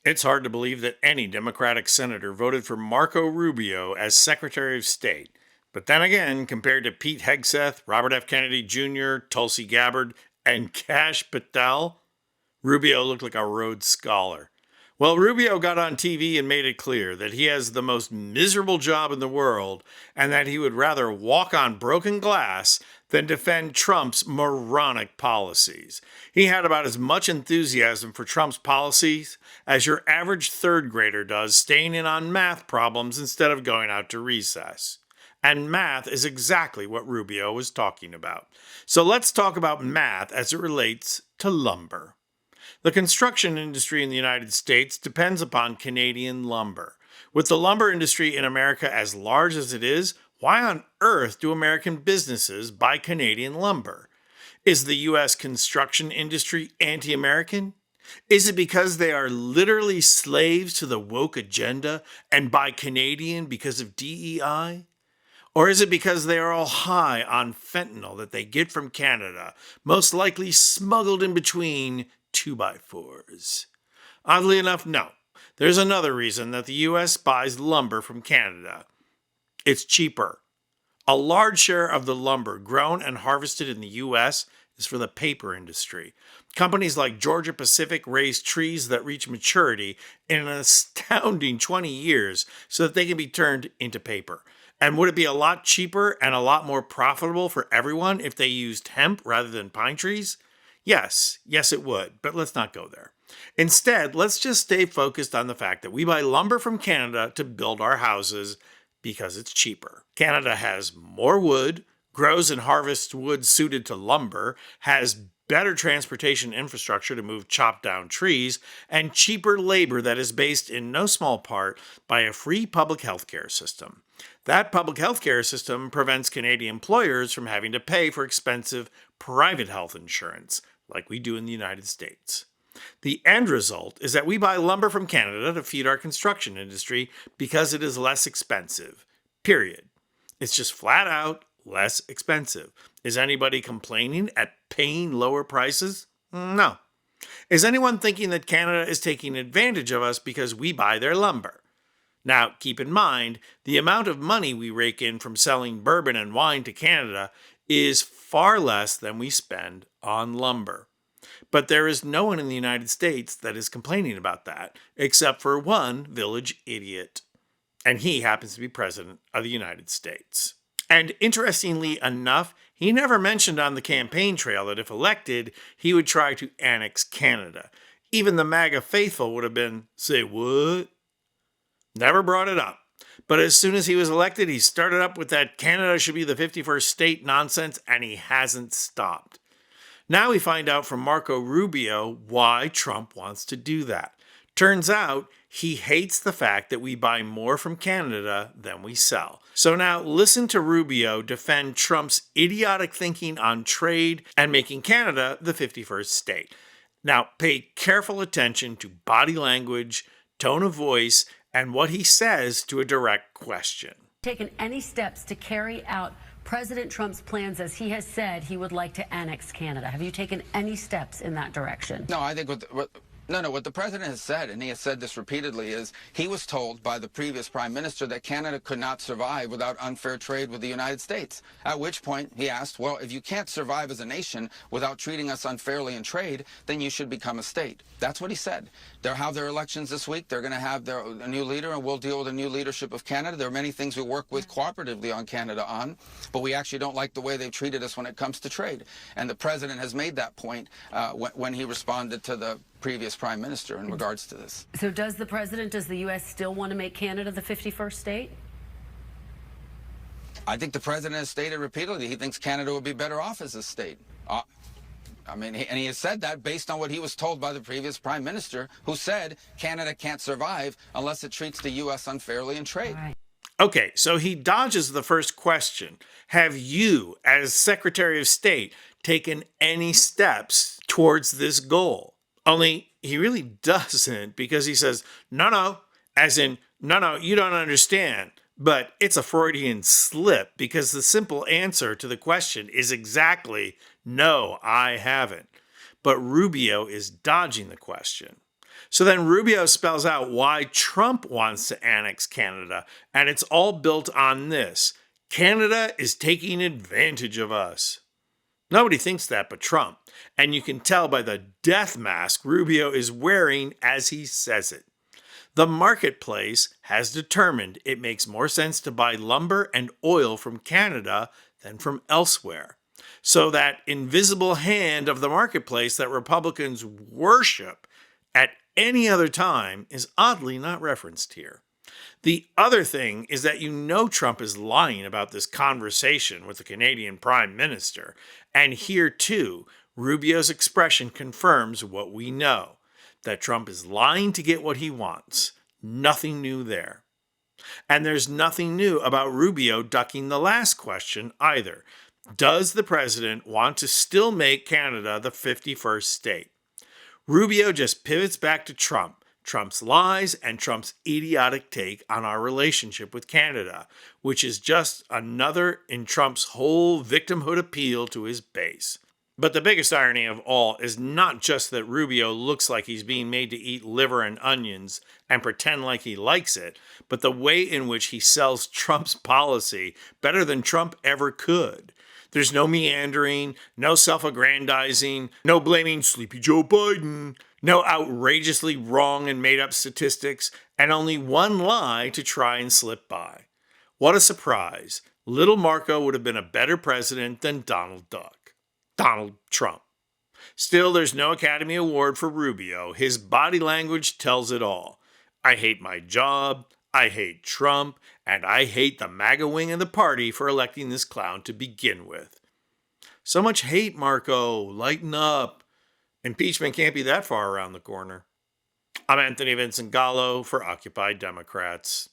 It's hard to believe that any Democratic senator voted for Marco Rubio as Secretary of State. But then again, compared to Pete Hegseth, Robert F. Kennedy Jr., Tulsi Gabbard, and Kash Patel, Rubio looked like a Rhodes Scholar. Well, Rubio got on TV and made it clear that he has the most miserable job in the world and that he would rather walk on broken glass than defend Trump's moronic policies. He had about as much enthusiasm for Trump's policies as your average third grader does staying in on math problems instead of going out to recess. And math is exactly what Rubio was talking about. So let's talk about math as it relates to lumber. The construction industry in the United States depends upon Canadian lumber. With the lumber industry in America as large as it is, why on earth do American businesses buy Canadian lumber? Is the U.S. construction industry anti-American? Is it because they are literally slaves to the woke agenda and buy Canadian because of DEI? Or is it because they are all high on fentanyl that they get from Canada, most likely smuggled in between 2x4s? Oddly enough, no. There's another reason that the U.S. buys lumber from Canada. It's cheaper. A large share of the lumber grown and harvested in the U.S. is for the paper industry. Companies like Georgia Pacific raise trees that reach maturity in an astounding 20 years so that they can be turned into paper. And would it be a lot cheaper and a lot more profitable for everyone if they used hemp rather than pine trees? Yes, it would, but let's not go there. Instead, let's just stay focused on the fact that we buy lumber from Canada to build our houses because it's cheaper. Canada has more wood, grows and harvests wood suited to lumber, has better transportation infrastructure to move chopped down trees, and cheaper labor that is based in no small part by a free public health care system. That public health care system prevents Canadian employers from having to pay for expensive private health insurance, like we do in the United States. The end result is that we buy lumber from Canada to feed our construction industry because it is less expensive. Period. It's just flat out less expensive. Is anybody complaining at paying lower prices? No. Is anyone thinking that Canada is taking advantage of us because we buy their lumber? Now, keep in mind, the amount of money we rake in from selling bourbon and wine to Canada is far less than we spend on lumber. But there is no one in the United States that is complaining about that, except for one village idiot. And he happens to be president of the United States. And interestingly enough, he never mentioned on the campaign trail that if elected, he would try to annex Canada. Even the MAGA faithful would have been, say what? Never brought it up. But as soon as he was elected, he started up with that Canada should be the 51st state nonsense, and he hasn't stopped. Now we find out from Marco Rubio why Trump wants to do that. Turns out he hates the fact that we buy more from Canada than we sell. So now listen to Rubio defend Trump's idiotic thinking on trade and making Canada the 51st state. Now pay careful attention to body language, tone of voice, and what he says to a direct question. Taken any steps to carry out President Trump's plans, as he has said he would like to annex Canada? Have you taken any steps in that direction? No, I think what the president has said, and he has said this repeatedly, is he was told by the previous prime minister that Canada could not survive without unfair trade with the United States. At which point he asked, well, if you can't survive as a nation without treating us unfairly in trade, then you should become a state. That's what he said. They'll have their elections this week. They're going to have a new leader, and we'll deal with the new leadership of Canada. There are many things we work with cooperatively on Canada on, but we actually don't like the way they've treated us when it comes to trade. And the president has made that point when he responded to the previous prime minister in regards to this. So does the U.S. still want to make Canada the 51st state? I think the president has stated repeatedly he thinks Canada would be better off as a state. And he has said that based on what he was told by the previous prime minister, who said Canada can't survive unless it treats the U.S. unfairly in trade. Right. Okay, so he dodges the first question. Have you, as Secretary of State, taken any steps towards this goal? Only he really doesn't, because he says, no, as in, no, you don't understand. But it's a Freudian slip, because the simple answer to the question is exactly, no, I haven't. But Rubio is dodging the question. So then Rubio spells out why Trump wants to annex Canada, and it's all built on this: Canada is taking advantage of us. Nobody thinks that but Trump, and you can tell by the death mask Rubio is wearing as he says it. The marketplace has determined it makes more sense to buy lumber and oil from Canada than from elsewhere. So that invisible hand of the marketplace that Republicans worship at any other time is oddly not referenced here. The other thing is that Trump is lying about this conversation with the Canadian Prime Minister, and here too, Rubio's expression confirms what we know: that Trump is lying to get what he wants. Nothing new there. And there's nothing new about Rubio ducking the last question either. Does the president want to still make Canada the 51st state? Rubio just pivots back to Trump, Trump's lies, and Trump's idiotic take on our relationship with Canada, which is just another in Trump's whole victimhood appeal to his base. But the biggest irony of all is not just that Rubio looks like he's being made to eat liver and onions and pretend like he likes it, but the way in which he sells Trump's policy better than Trump ever could. There's no meandering, no self-aggrandizing, no blaming Sleepy Joe Biden, no outrageously wrong and made-up statistics, and only one lie to try and slip by. What a surprise. Little Marco would have been a better president than Donald Trump. Still, there's no Academy Award for Rubio. His body language tells it all. I hate my job, I hate Trump, and I hate the MAGA wing of the party for electing this clown to begin with. So much hate, Marco. Lighten up. Impeachment can't be that far around the corner. I'm Anthony Vincent Gallo for Occupy Democrats.